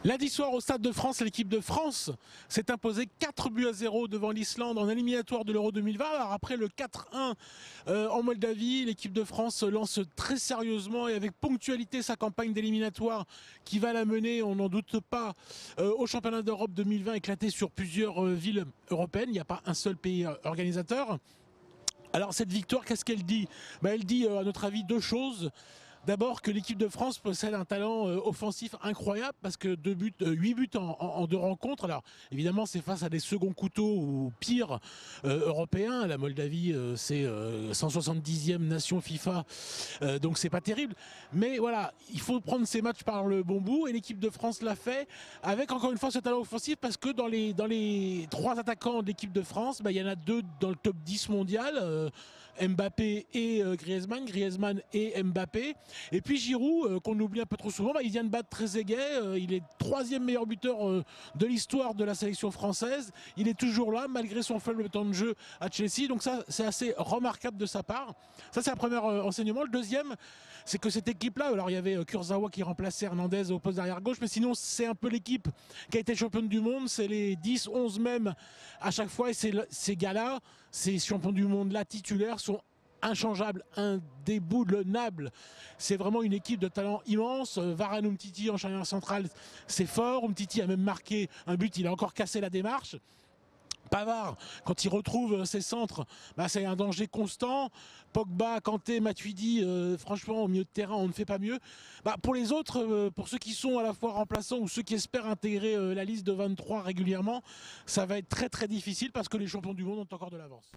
Lundi soir au Stade de France, l'équipe de France s'est imposée 4-0 devant l'Islande en éliminatoire de l'Euro 2020. Alors après le 4-1 en Moldavie, l'équipe de France lance très sérieusement et avec ponctualité sa campagne d'éliminatoire qui va la mener, on n'en doute pas, au championnat d'Europe 2020 éclaté sur plusieurs villes européennes. Il n'y a pas un seul pays organisateur. Alors cette victoire, qu'est-ce qu'elle dit? Elle dit à notre avis deux choses. D'abord que l'équipe de France possède un talent offensif incroyable parce que 8 buts en 2 rencontres. Alors évidemment c'est face à des seconds couteaux ou pires européens. La Moldavie c'est 170e nation FIFA, donc c'est pas terrible. Mais voilà, il faut prendre ces matchs par le bon bout et l'équipe de France l'a fait avec encore une fois ce talent offensif parce que dans les 3 attaquants de l'équipe de France, il y en a 2 dans le top 10 mondial, Mbappé et Griezmann et Mbappé. Et puis Giroud, qu'on oublie un peu trop souvent, il vient de battre Trezeguet, il est 3e meilleur buteur de l'histoire de la sélection française. Il est toujours là malgré son faible temps de jeu à Chelsea, donc ça c'est assez remarquable de sa part. Ça c'est un premier enseignement. Le deuxième, c'est que cette équipe-là, alors il y avait Kurzawa qui remplaçait Hernandez au poste d'arrière gauche, mais sinon c'est un peu l'équipe qui a été championne du monde, c'est les 10, 11 mêmes à chaque fois, et ces gars-là, ces champions du monde là titulaires sont inchangeable, indéboulonnable. C'est vraiment une équipe de talent immense. Varane Umtiti en charnière centrale, c'est fort. Umtiti a même marqué un but, il a encore cassé la démarche. Pavard, quand il retrouve ses centres, c'est un danger constant. Pogba, Kanté, Matuidi, franchement, au milieu de terrain, on ne fait pas mieux. Pour les autres, pour ceux qui sont à la fois remplaçants ou ceux qui espèrent intégrer la liste de 23 régulièrement, ça va être très très difficile parce que les champions du monde ont encore de l'avance.